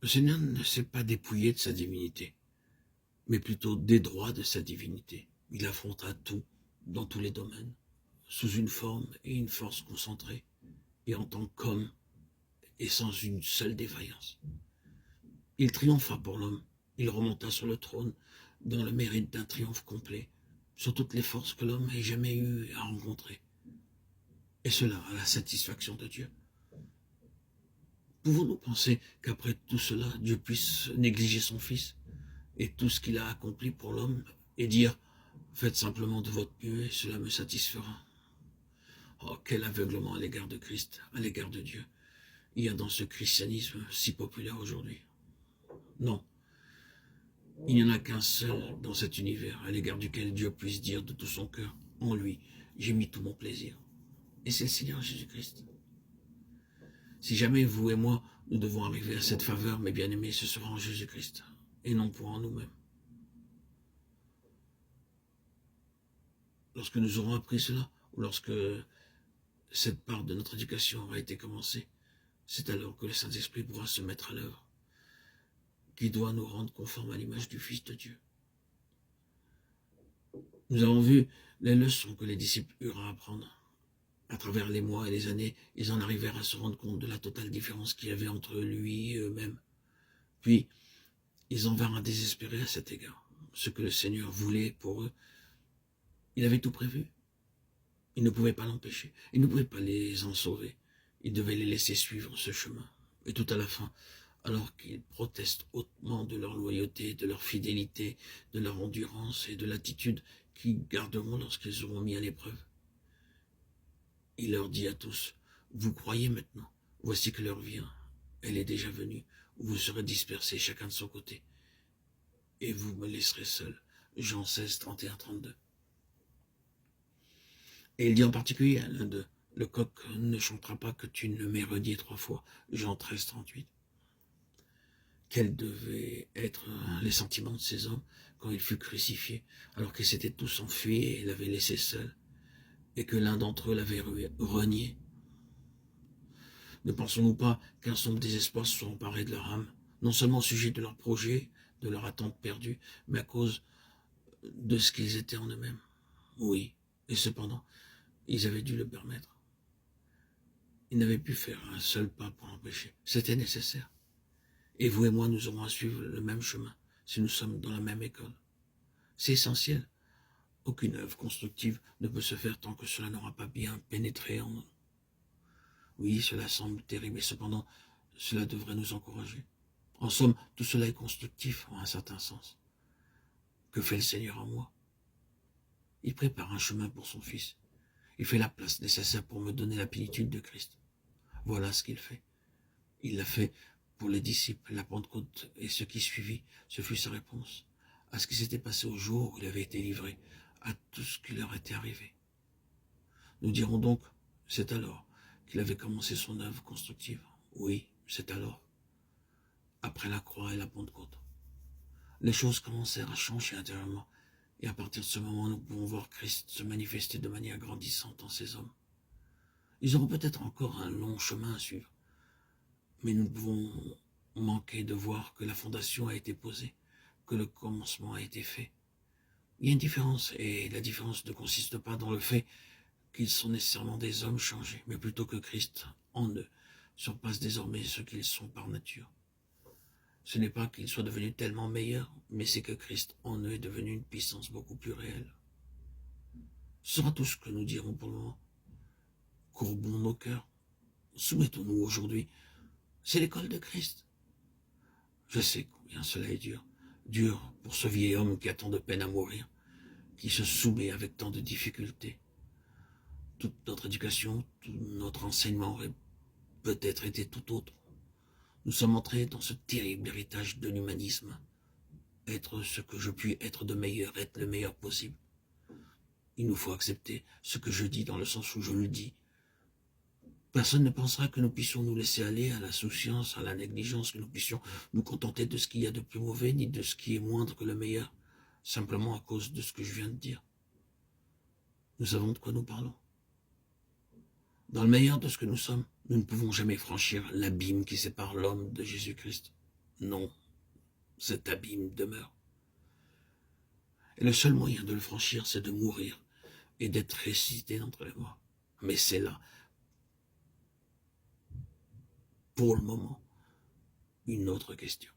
Le Seigneur ne s'est pas dépouillé de sa divinité, mais plutôt dédroit de sa divinité. Il affronta tout, dans tous les domaines, sous une forme et une force concentrées, et en tant qu'homme, et sans une seule défaillance. Il triompha pour l'homme, il remonta sur le trône, dans le mérite d'un triomphe complet, sur toutes les forces que l'homme ait jamais eu à rencontrer. Et cela à la satisfaction de Dieu. Pouvons-nous penser qu'après tout cela, Dieu puisse négliger son Fils et tout ce qu'il a accompli pour l'homme et dire « Faites simplement de votre mieux et cela me satisfera ». Oh, quel aveuglement à l'égard de Christ, à l'égard de Dieu, il y a dans ce christianisme si populaire aujourd'hui. Non, il n'y en a qu'un seul dans cet univers à l'égard duquel Dieu puisse dire de tout son cœur « En lui, j'ai mis tout mon plaisir ». Et c'est le Seigneur Jésus-Christ. Si jamais vous et moi, nous devons arriver à cette faveur, mes bien-aimés, ce sera en Jésus-Christ, et non pour en nous-mêmes. Lorsque nous aurons appris cela, ou lorsque cette part de notre éducation aura été commencée, c'est alors que le Saint-Esprit pourra se mettre à l'œuvre, qui doit nous rendre conformes à l'image du Fils de Dieu. Nous avons vu les leçons que les disciples eurent à apprendre. À travers les mois et les années, ils en arrivèrent à se rendre compte de la totale différence qu'il y avait entre lui et eux-mêmes. Puis, ils en vinrent à désespérer à cet égard. Ce que le Seigneur voulait pour eux, il avait tout prévu. Il ne pouvait pas l'empêcher. Il ne pouvait pas les en sauver. Il devait les laisser suivre ce chemin. Et tout à la fin, alors qu'ils protestent hautement de leur loyauté, de leur fidélité, de leur endurance et de l'attitude qu'ils garderont lorsqu'ils auront mis à l'épreuve, il leur dit à tous, vous croyez maintenant, voici que l'heure vient, elle est déjà venue, où vous serez dispersés chacun de son côté, et vous me laisserez seul. Jean 16, 31, 32. Et il dit en particulier à l'un d'eux, le coq ne chantera pas que tu ne m'aies renié 3 fois. Jean 13, 38. Quels devaient être les sentiments de ces hommes quand il fut crucifié, alors qu'ils s'étaient tous enfuis et l'avaient laissé seul, et que l'un d'entre eux l'avait renié. Ne pensons-nous pas qu'un sombre désespoir se soit emparé de leur âme, non seulement au sujet de leurs projets, de leur attente perdue, mais à cause de ce qu'ils étaient en eux-mêmes? Oui, et cependant, ils avaient dû le permettre. Ils n'avaient pu faire un seul pas pour l'empêcher. C'était nécessaire. Et vous et moi, nous aurons à suivre le même chemin, si nous sommes dans la même école. C'est essentiel. Aucune œuvre constructive ne peut se faire tant que cela n'aura pas bien pénétré en nous. Oui, cela semble terrible, et cependant, cela devrait nous encourager. En somme, tout cela est constructif, en un certain sens. Que fait le Seigneur en moi? Il prépare un chemin pour son Fils. Il fait la place nécessaire pour me donner la plénitude de Christ. Voilà ce qu'il fait. Il l'a fait pour les disciples, la Pentecôte et ce qui suivit, ce fut sa réponse à ce qui s'était passé au jour où il avait été livré, à tout ce qui leur était arrivé. Nous dirons donc, c'est alors qu'il avait commencé son œuvre constructive. Oui, c'est alors, après la croix et la Pentecôte. Les choses commencèrent à changer intérieurement, et à partir de ce moment, nous pouvons voir Christ se manifester de manière grandissante en ces hommes. Ils auront peut-être encore un long chemin à suivre, mais nous ne pouvons manquer de voir que la fondation a été posée, que le commencement a été fait. Il y a une différence, et la différence ne consiste pas dans le fait qu'ils sont nécessairement des hommes changés, mais plutôt que Christ, en eux, surpasse désormais ce qu'ils sont par nature. Ce n'est pas qu'ils soient devenus tellement meilleurs, mais c'est que Christ, en eux, est devenu une puissance beaucoup plus réelle. Ce sera tout ce que nous dirons pour le moment. Courbons nos cœurs. Soumettons-nous aujourd'hui. C'est l'école de Christ. Je sais combien cela est dur. Dur pour ce vieil homme qui a tant de peine à mourir, qui se soumet avec tant de difficultés. Toute notre éducation, tout notre enseignement aurait peut-être été tout autre. Nous sommes entrés dans ce terrible héritage de l'humanisme. Être ce que je puis être de meilleur, être le meilleur possible. Il nous faut accepter ce que je dis dans le sens où je le dis. Personne ne pensera que nous puissions nous laisser aller à la souciance, à la négligence, que nous puissions nous contenter de ce qu'il y a de plus mauvais, ni de ce qui est moindre que le meilleur, simplement à cause de ce que je viens de dire. Nous savons de quoi nous parlons. Dans le meilleur de ce que nous sommes, nous ne pouvons jamais franchir l'abîme qui sépare l'homme de Jésus-Christ. Non, cet abîme demeure. Et le seul moyen de le franchir, c'est de mourir et d'être ressuscité d'entre les morts. Mais c'est là, pour le moment, une autre question.